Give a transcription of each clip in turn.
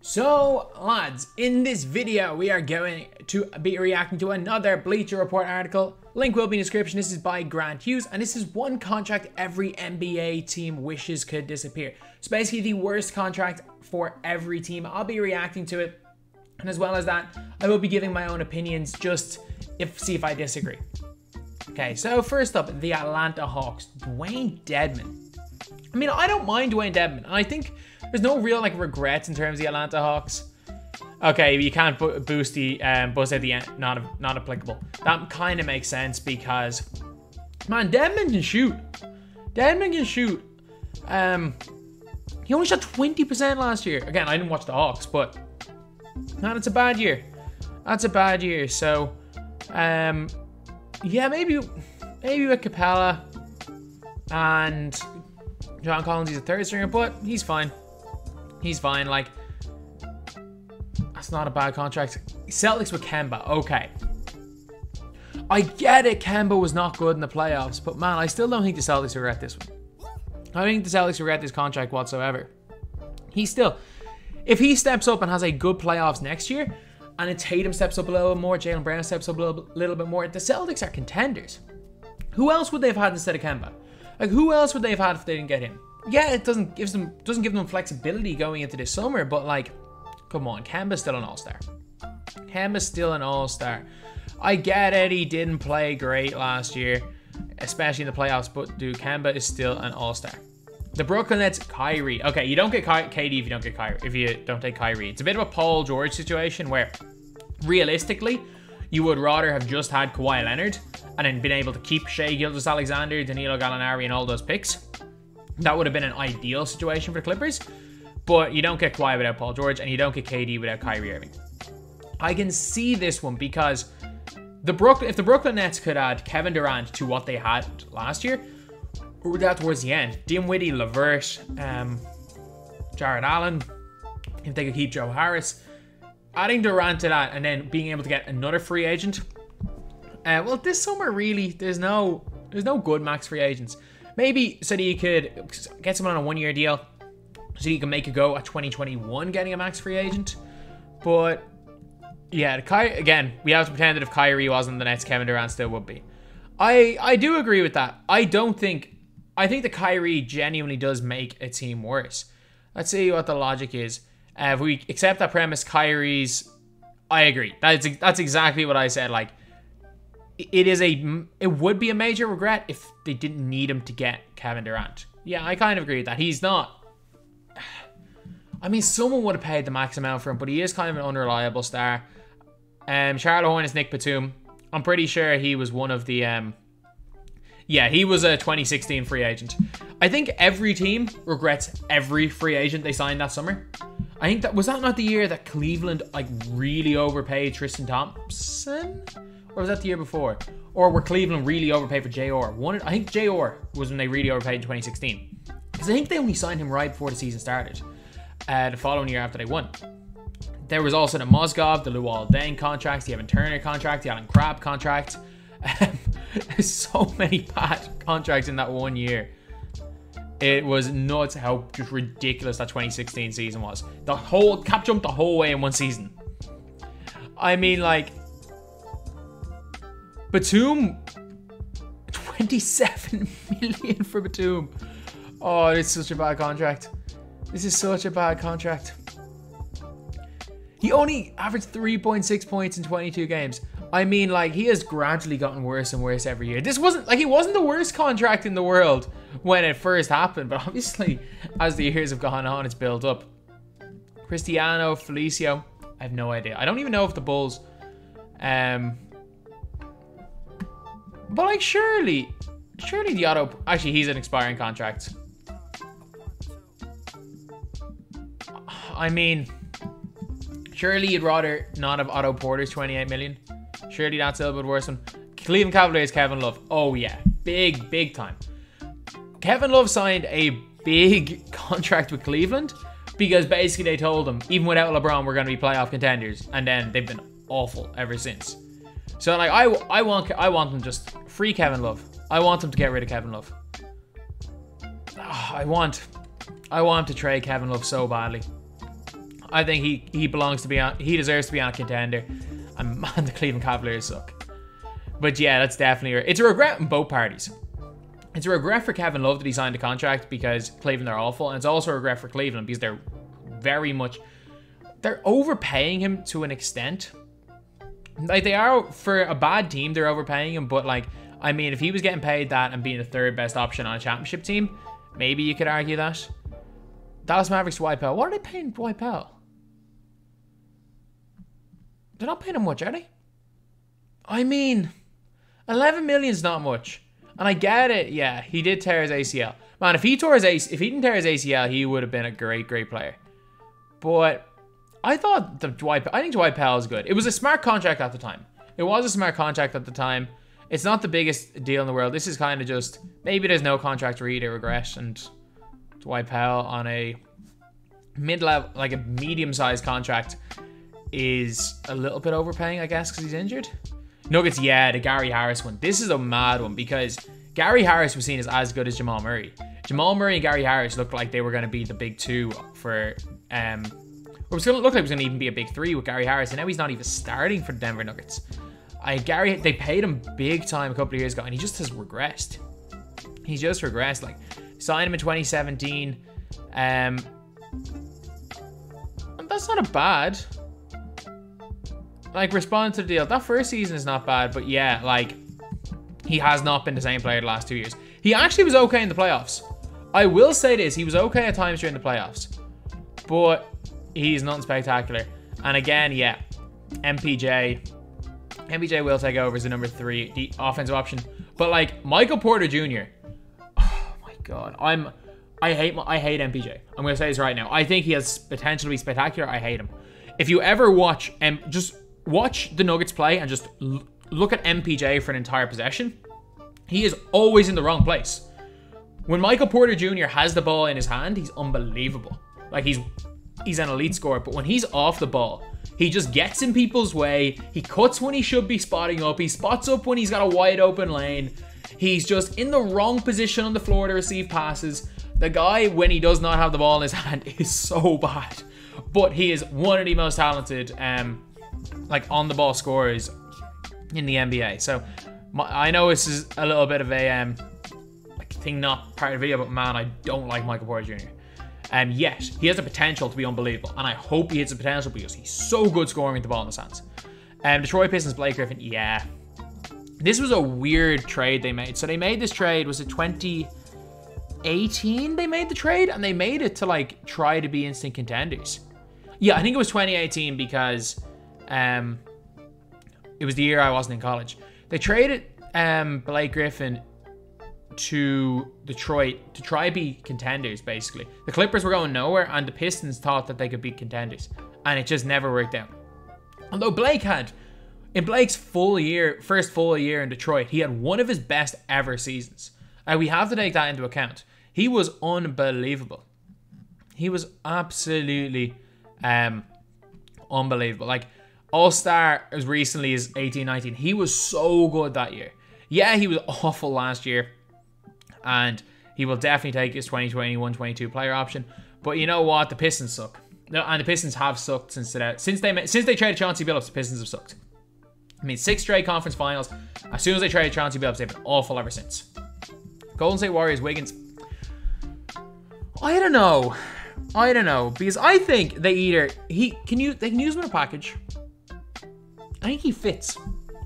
So, lads, in this video, we are going to be reacting to another Bleacher Report article. Link will be in the description. This is by Grant Hughes, and this is one contract every NBA team wishes could disappear. It's basically the worst contract for every team. I'll be reacting to it, and as well as that, I will be giving my own opinions, just see if I disagree. Okay, so first up, the Atlanta Hawks, Dwayne Dedmon. I mean, I don't mind Dwayne Dedmon, and I think there's no real regrets in terms of the Atlanta Hawks. Okay, you can't boost the buzz at the end, not applicable. That kind of makes sense because, man, Dedmon can shoot. Dedmon can shoot. He only shot 20% last year. Again, I didn't watch the Hawks, but man, it's a bad year. That's a bad year. So, yeah, maybe with Capella and John Collins, he's a third stringer, but he's fine. He's fine. That's not a bad contract. Celtics with Kemba. Okay. I get it. Kemba was not good in the playoffs, but man, I still don't think the Celtics regret this one. I don't think the Celtics regret this contract whatsoever. If he steps up and has a good playoffs next year, and Tatum steps up a little bit more, Jaylen Brown steps up a little bit more, the Celtics are contenders. Who else would they have had instead of Kemba? Who else would they have had if they didn't get him? Yeah, it doesn't give them flexibility going into this summer, but come on, Kemba's still an all-star. Kemba's still an all-star. I get it, he didn't play great last year, especially in the playoffs, but dude, Kemba is still an all-star. The Brooklyn Nets, Kyrie. Okay, you don't get KD if you don't get Kyrie. If you don't take Kyrie, it's a bit of a Paul George situation where, realistically, you would rather have just had Kawhi Leonard and then been able to keep Shai Gilgeous-Alexander, Danilo Gallinari, and all those picks. That would have been an ideal situation for the Clippers, but you don't get Kawhi without Paul George, and you don't get KD without Kyrie Irving. I can see this one because if the Brooklyn Nets could add Kevin Durant to what they had last year, or that towards the end, Dinwiddie, LeVert, Jared Allen, if they could keep Joe Harris, adding Durant to that, and then being able to get another free agent. Well, this summer really, there's no good max free agents. Maybe so that you could get someone on a one-year deal, so you can make a go at 2021 getting a max free agent. But yeah, again, we have to pretend that if Kyrie wasn't the Nets, Kevin Durant still would be. I do agree with that. I think that Kyrie genuinely does make a team worse. Let's see what the logic is. If we accept that premise, I agree. That's exactly what I said. It would be a major regret if they didn't need him to get Kevin Durant. Yeah, I kind of agree with that. He's not. I mean, someone would have paid the max amount for him, but he is kind of an unreliable star. Charlotte Hornets, Nick Batum. I'm pretty sure he was one of the. Yeah, he was a 2016 free agent. I think every team regrets every free agent they signed that summer. I think was that not the year that Cleveland really overpaid Tristan Thompson? Or was that the year before? Or were Cleveland really overpaid for J.R.? I think J.R. was when they really overpaid in 2016. Because I think they only signed him right before the season started. The following year after they won. There was also the Mozgov, the Luol Deng contracts, the Evan Turner contract, the Alan Crabb contract. There's so many bad contracts in that one year. It was nuts how just ridiculous that 2016 season was. The whole cap jumped the whole way in one season. I mean, Batum, 27 million for Batum. Oh, it's such a bad contract. This is such a bad contract. He only averaged 3.6 points in 22 games. I mean, he has gradually gotten worse and worse every year. This wasn't, it wasn't the worst contract in the world when it first happened, but obviously, as the years have gone on, it's built up. Cristiano, Felicio, I have no idea. I don't even know if the Bulls, but surely the Otto, actually, he's an expiring contract. I mean, surely you'd rather not have Otto Porter's 28 million. Surely that's a little bit worse one. Cleveland Cavaliers, Kevin Love. Oh yeah, big time. Kevin Love signed a big contract with Cleveland because basically they told him, even without LeBron, we're going to be playoff contenders, and then they've been awful ever since. So I want them just free Kevin Love. I want them to get rid of Kevin Love. I want him to trade Kevin Love so badly. I think he belongs to be on. He deserves to be on a contender. And man, the Cleveland Cavaliers suck. But yeah, that's definitely... It's a regret in both parties. It's a regret for Kevin Love that he signed a contract because Cleveland are awful. And it's also a regret for Cleveland because they're very much... They're overpaying him to an extent. Like, they are... For a bad team, they're overpaying him. But, like, I mean, if he was getting paid that and being the third best option on a championship team, maybe you could argue that. Dallas Mavericks, Dwight Powell. What are they paying Dwight Powell? They're not paying him much, are they? I mean, 11 million is not much. And I get it. Yeah, he did tear his ACL. Man, if he didn't tear his ACL, he would have been a great player. But I think Dwight Powell is good. It was a smart contract at the time. It was a smart contract at the time. It's not the biggest deal in the world. This is kind of just, maybe there's no contract read or regret, and Dwight Powell on a mid-level, like a medium-sized contract is a little bit overpaying, I guess, because he's injured. Nuggets, yeah, the Gary Harris one. This is a mad one because Gary Harris was seen as good as Jamal Murray. Jamal Murray and Gary Harris looked like they were going to be the big two for... It was going to look like it was going to even be a big three with Gary Harris, and now he's not even starting for the Denver Nuggets. They paid him big time a couple of years ago, and he just has regressed. He's just regressed. Like, signed him in 2017. And that's not a bad... Like, respond to the deal. That first season is not bad, but yeah, like, he has not been the same player the last 2 years. He actually was okay in the playoffs. I will say this, he was okay at times during the playoffs, but he's nothing spectacular. And again, yeah, MPJ will take over as the number 3, the offensive option. But like, Michael Porter Jr., oh my God, I hate MPJ. I'm going to say this right now. I think he has potential to be spectacular. I hate him. If you ever watch, just watch the Nuggets play and just look at MPJ for an entire possession, he is always in the wrong place. When Michael Porter Jr. has the ball in his hand, he's unbelievable. Like, he's an elite scorer, but when he's off the ball, he just gets in people's way. He cuts when he should be spotting up. He spots up when he's got a wide open lane. He's just in the wrong position on the floor to receive passes. The guy, when he does not have the ball in his hand, is so bad. But he is one of the most talented, like, on-the-ball scorers in the NBA. So, I know this is a little bit of a like thing not part of the video, but man, I don't like Michael Porter Jr. Yet, he has the potential to be unbelievable. And I hope he hits the potential because he's so good scoring with the ball in his hands. Detroit Pistons, Blake Griffin, yeah. This was a weird trade they made. So they made this trade, was it 2018 they made the trade? And they made it to, like, try to be instant contenders. Yeah, I think it was 2018 because it was the year I wasn't in college. They traded Blake Griffin to Detroit to try to be contenders, basically. The Clippers were going nowhere, and the Pistons thought that they could be contenders. And it just never worked out. Although Blake had, in Blake's first full year in Detroit, he had one of his best ever seasons. We have to take that into account. He was unbelievable. He was absolutely unbelievable. Like, All-Star as recently as 18-19. He was so good that year. Yeah, he was awful last year. And he will definitely take his 2021-22 player option. But you know what? The Pistons suck. No, and the Pistons have sucked since they traded Chauncey Billups. The Pistons have sucked. I mean, 6 straight conference finals. As soon as they traded Chauncey Billups, they've been awful ever since. Golden State Warriors, Wiggins. I don't know. Because I think they can use him in a package. I think he fits.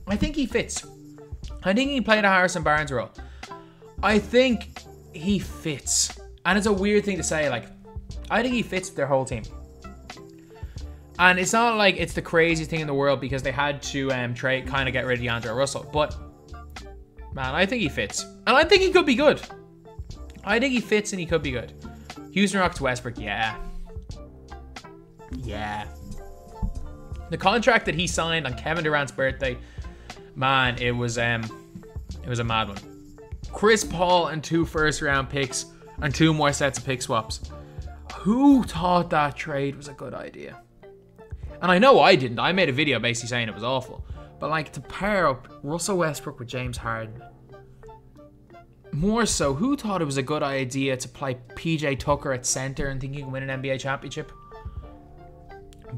I think he can play the Harrison Barnes role. I think he fits. And it's a weird thing to say, like, I think he fits their whole team. And it's not like it's the craziest thing in the world because they had to kind of get rid of DeAndre Russell. But, man, I think he fits. And I think he could be good. I think he fits and he could be good. Houston Rockets, Westbrook, yeah. Yeah. The contract that he signed on Kevin Durant's birthday, man, it was a mad one. Chris Paul and 2 first-round picks and 2 more sets of pick swaps. Who thought that trade was a good idea? And I know I didn't. I made a video basically saying it was awful. But, like, to pair up Russell Westbrook with James Harden. More so, who thought it was a good idea to play PJ Tucker at center and think he can win an NBA championship?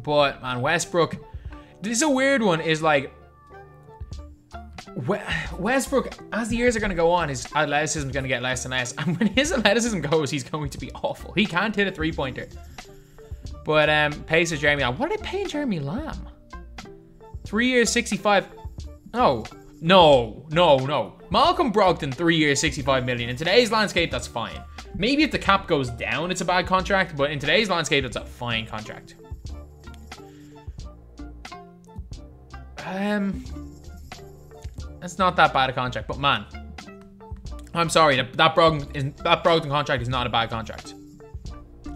But, man, Westbrook, this is a weird one, is like, Westbrook, as the years are going to go on, his athleticism is going to get less and less. And when his athleticism goes, he's going to be awful. He can't hit a three-pointer. But Pacers, Jeremy Lamb. What are they paying Jeremy Lamb? 3 years, 65. No. Malcolm Brogdon, 3 years, 65 million. In today's landscape, that's fine. Maybe if the cap goes down, it's a bad contract. But in today's landscape, it's a fine contract. It's not that bad a contract, but man, I'm sorry, that Brogdon contract is not a bad contract.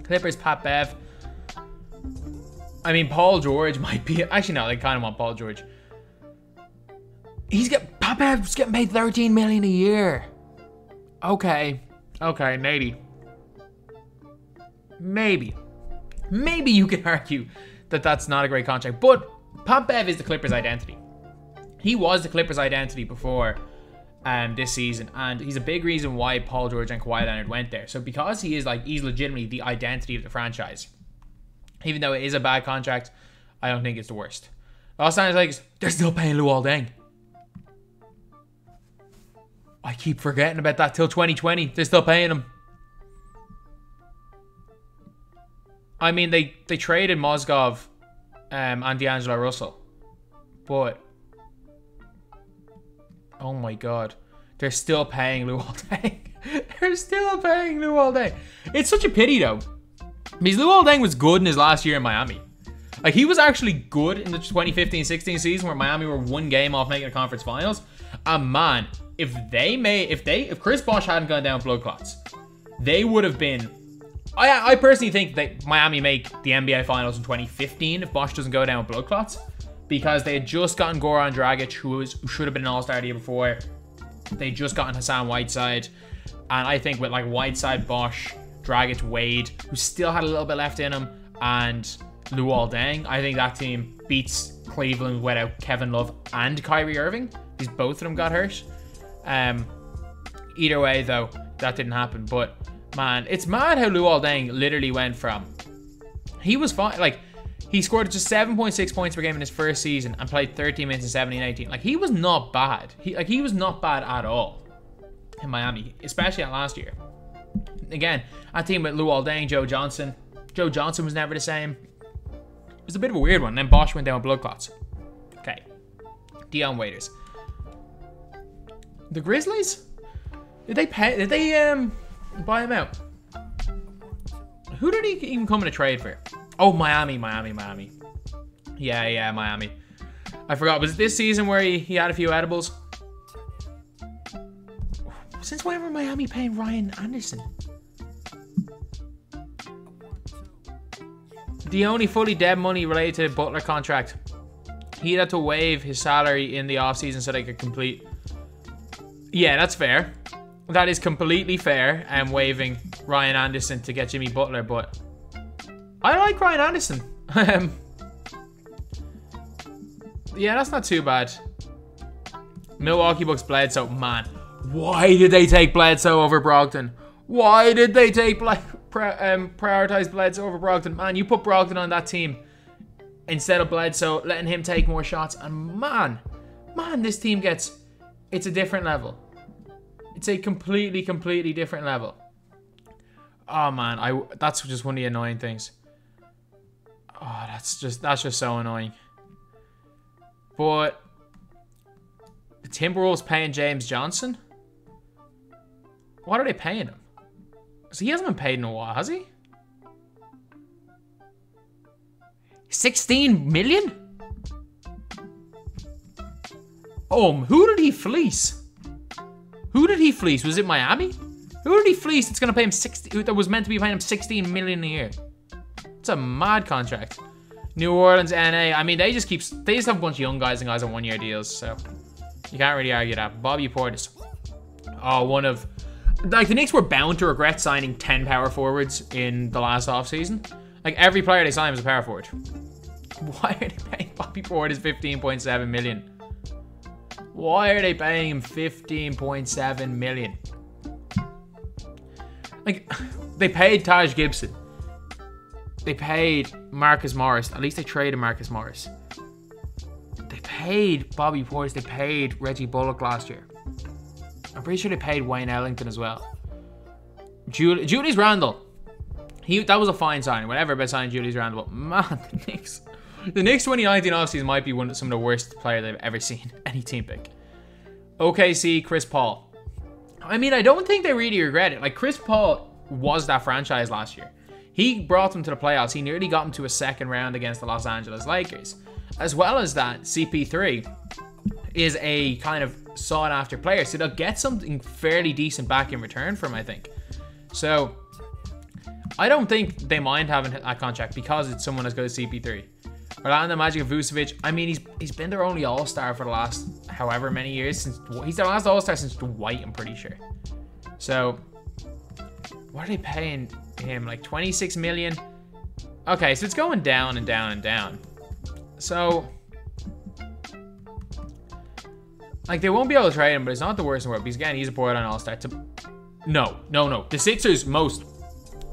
Clippers, Pat Bev. I mean, Paul George might be. Actually, no, they kind of want Paul George. Pat Bev's getting paid 13 million a year. Okay, maybe you could argue that that's not a great contract, but Pat Bev is the Clippers' identity. He was the Clippers' identity before this season, and he's a big reason why Paul George and Kawhi Leonard went there. So because he's legitimately the identity of the franchise, even though it is a bad contract, I don't think it's the worst. Los Angeles Lakers, they're still paying Luol Deng. I keep forgetting about that till 2020. They're still paying him. I mean, they traded Mozgov and D'Angelo Russell, but oh my god, they're still paying Luol Deng. They're still paying Luol Deng. It's such a pity though, because Luol Deng was good in his last year in Miami. Like, he was actually good in the 2015-16 season where Miami were one game off making the conference finals. And man, if Chris Bosh hadn't gone down blood clots, they would have been. I personally think that Miami make the NBA Finals in 2015 if Bosh doesn't go down with blood clots, because they had just gotten Goran Dragic, who should have been an All-Star the year before. They just gotten Hassan Whiteside, and I think with like Whiteside, Bosh, Dragic, Wade, who still had a little bit left in him, and Luol Deng, I think that team beats Cleveland without Kevin Love and Kyrie Irving, because both of them got hurt. Either way, though, that didn't happen. But man, it's mad how Luol Deng literally went from, he was fine, like, he scored just 7.6 points per game in his first season and played 13 minutes in 17-18. Like, he was not bad. He was not bad at all in Miami, especially at last year. Again, a team with Luol Deng, Joe Johnson. Joe Johnson was never the same. It was a bit of a weird one. And then Bosh went down with blood clots. Okay. Dion Waiters. The Grizzlies? Did they buy him out? Who did he even come in a trade for? Oh, Miami. Yeah, Miami. I forgot. Was it this season where he had a few edibles? Since when were Miami paying Ryan Anderson? The only fully dead money related to the Butler contract. He had to waive his salary in the offseason so they could complete. Yeah, that's fair. That is completely fair. Waiving Ryan Anderson to get Jimmy Butler, but I like Ryan Anderson. Yeah, that's not too bad. Milwaukee Bucks Bledsoe. Man, why did they take Bledsoe over Brogdon? Why did they take prioritize Bledsoe over Brogdon? Man, you put Brogdon on that team instead of Bledsoe, letting him take more shots, and man, this team gets, it's a different level. It's a completely different level. Oh man, that's just one of the annoying things. Oh, that's just so annoying. But the Timberwolves paying James Johnson? What are they paying him? So he hasn't been paid in a while, has he? 16 million? Who did he fleece? Who did he fleece? Was it Miami? Who did he fleece that's going to pay him 60? That was meant to be paying him 16 million a year. It's a mad contract. New Orleans, NA. I mean, they just have a bunch of young guys and guys on one-year deals, so you can't really argue that. Bobby Portis. Like, the Knicks were bound to regret signing 10 power forwards in the last offseason. Like, every player they signed was a power forward. Why are they paying Bobby Portis 15.7 million? Why are they paying him 15.7 million? Like, they paid Taj Gibson. They paid Marcus Morris. At least they traded Marcus Morris. They paid Bobby Portis. They paid Reggie Bullock last year. I'm pretty sure they paid Wayne Ellington as well. Julius Randle. That was a fine signing. Whatever about signing Julius Randle. But man, the Knicks 2019 offseason might be some of the worst players I've ever seen any team pick. OKC, Chris Paul. I mean, I don't think they really regret it. Like, Chris Paul was that franchise last year. He brought them to the playoffs. He nearly got them to a second round against the Los Angeles Lakers. As well as that, CP3 is a kind of sought-after player. So they'll get something fairly decent back in return from him, I think. So I don't think they mind having that contract because it's someone as good as CP3. Orlando Magic Vucevic, I mean, he's been their only All-Star for the last however many years. He's their last All-Star since Dwight, I'm pretty sure. So what are they paying him? Like 26 million? Okay, so it's going down and down and down. So, like, they won't be able to trade him, but it's not the worst in the world. Because again, he's a borderline All-Star. No. The Sixers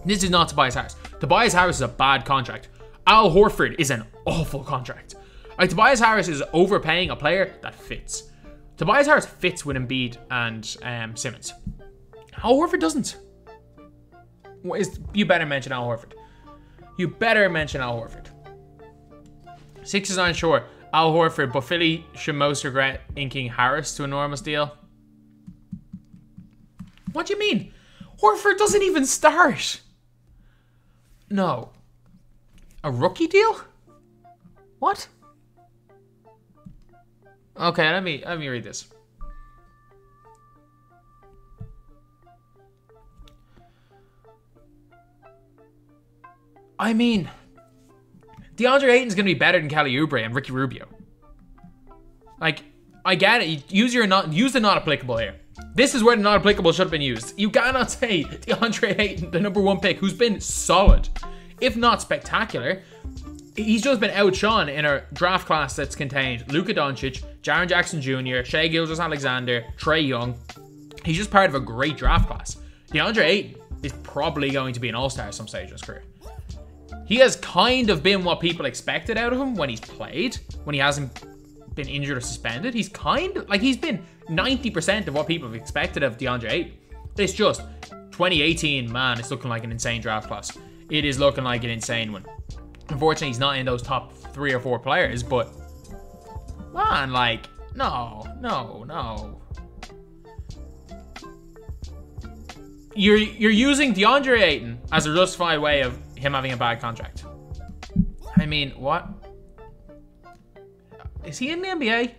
this is not Tobias Harris. Tobias Harris is a bad contract. Al Horford is an awful contract. Like, Tobias Harris is overpaying a player that fits. Tobias Harris fits with Embiid and Simmons. Al Horford doesn't. You better mention Al Horford. You better mention Al Horford. Sixers aren't sure. Al Horford, but Philly should most regret inking Harris to an enormous deal. What do you mean? Horford doesn't even start. No. A rookie deal? What? Okay, let me read this. I mean, DeAndre Ayton's going to be better than Kelly Oubre and Ricky Rubio. Like, I get it. Use the not applicable here. This is where the not applicable should have been used. You cannot say DeAndre Ayton, the #1 pick, who's been solid, if not spectacular. He's just been outshone in a draft class that's contained Luka Doncic, Jaren Jackson Jr., Shai Gilgeous-Alexander, Trae Young. He's just part of a great draft class. DeAndre Ayton is probably going to be an all-star at some stage in his career. He has kind of been what people expected out of him when he's played, when he hasn't been injured or suspended. He's kind of, like, he's been 90% of what people have expected of DeAndre Ayton. It's just 2018, man, it's looking like an insane draft class. It is looking like an insane one. Unfortunately, he's not in those top 3 or 4 players, but man, like, no. You're using DeAndre Ayton as a justified way of him having a bad contract. I mean, what? Is he in the NBA?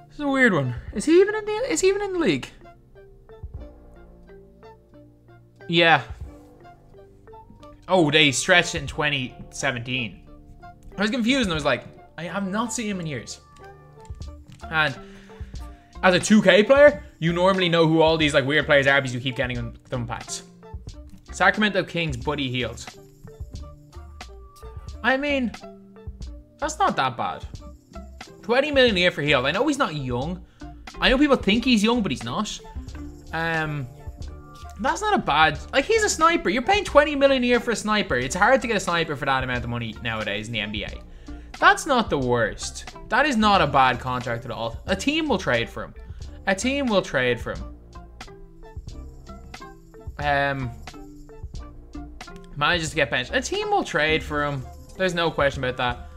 This is a weird one. Is he even in the league? Yeah. Oh, they stretched it in 2017. I was confused and I was like, I have not seen him in years. And as a 2K player, you normally know who all these like weird players are because you keep getting them packs. Sacramento Kings, Buddy Hield. I mean, that's not that bad. 20 million a year for Hield. I know he's not young. I know people think he's young, but he's not. That's not a bad... Like, he's a sniper. You're paying 20 million a year for a sniper. It's hard to get a sniper for that amount of money nowadays in the NBA. That's not the worst. That is not a bad contract at all. A team will trade for him. A team will trade for him. Manages to get benched. A team will trade for him. There's no question about that.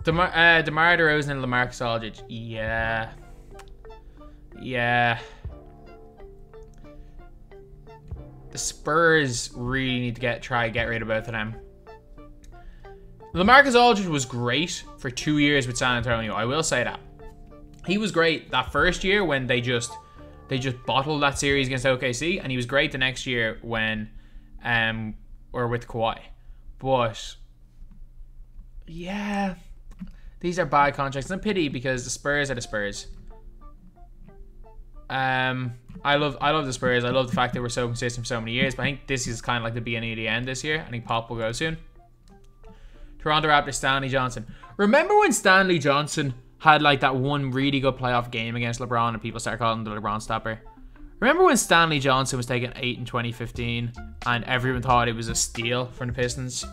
DeMar DeRozan and LaMarcus Aldridge. Yeah. The Spurs really need to try to get rid of both of them. LaMarcus Aldridge was great for 2 years with San Antonio. I will say that. He was great that first year when they just bottled that series against OKC, and he was great the next year when or with Kawhi. But yeah, these are bad contracts. And a pity because the Spurs are the Spurs. I love the Spurs. I love the fact that we're so consistent for so many years. But I think this is kind of like the beginning of the end this year. I think Pop will go soon. Toronto Raptors, Stanley Johnson. Remember when Stanley Johnson had like that one really good playoff game against LeBron and people started calling him the LeBron stopper? Remember when Stanley Johnson was taking 8 in 2015 and everyone thought it was a steal from the Pistons?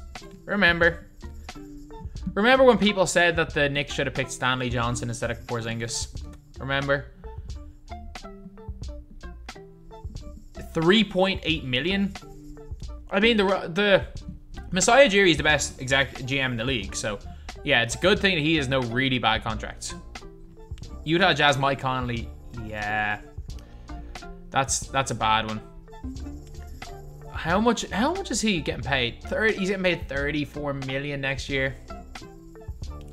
Remember? Remember when people said that the Knicks should have picked Stanley Johnson instead of Porzingis? Remember? 3.8 million? I mean, the Masai Ujiri is the best GM in the league, so yeah, it's a good thing that he has no really bad contracts. Utah Jazz, Mike Conley, yeah, that's a bad one. How much is he getting paid? He's getting paid 34 million next year.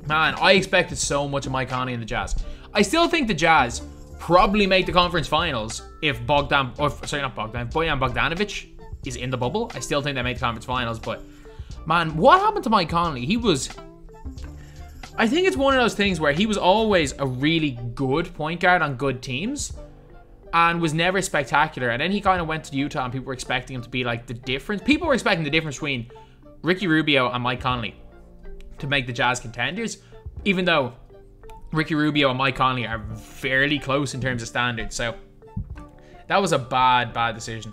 Man, I expected so much of Mike Conley and the Jazz. I still think the Jazz probably make the conference finals if Bojan Bogdanovic is in the bubble. I still think they make the conference finals, but man, what happened to Mike Conley? I think it's one of those things where he was always a really good point guard on good teams and was never spectacular. And then he kind of went to Utah and people were expecting him to be like the difference. People were expecting the difference between Ricky Rubio and Mike Conley to make the Jazz contenders, even though Ricky Rubio and Mike Conley are fairly close in terms of standards. So that was a bad decision.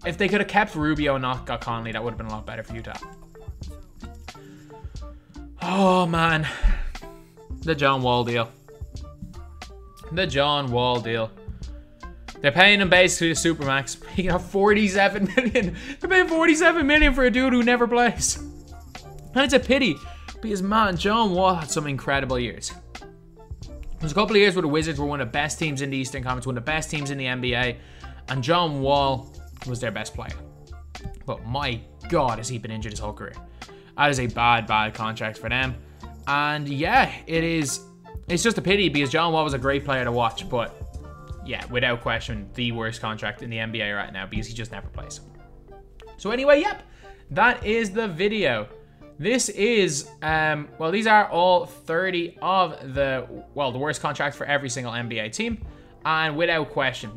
If they could have kept Rubio and not got Conley, that would have been a lot better for Utah. Oh man, the John Wall deal. The John Wall deal. They're paying him basically a supermax. He got 47 million. They're paying 47 million for a dude who never plays. And it's a pity because man, John Wall had some incredible years. There was a couple of years where the Wizards were one of the best teams in the Eastern Conference, one of the best teams in the NBA, and John Wall was their best player. But my God, has he been injured his whole career. That is a bad contract for them. And yeah, it's just a pity because John Wall was a great player to watch, but yeah, without question, the worst contract in the NBA right now because he just never plays. So anyway, yep, that is the video. This is, these are all 30 of the worst contracts for every single NBA team. And without question,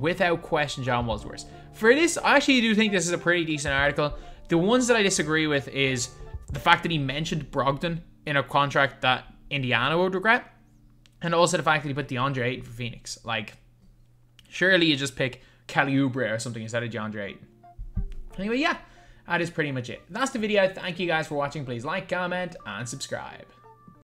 John Wall's worst. For this, I actually do think this is a pretty decent article. The ones that I disagree with is the fact that he mentioned Brogdon in a contract that Indiana would regret. And also the fact that he put DeAndre Ayton for Phoenix. Like, surely you just pick Kelly Oubre or something instead of DeAndre Ayton. Anyway, yeah, that is pretty much it. That's the video. Thank you guys for watching. Please like, comment, and subscribe.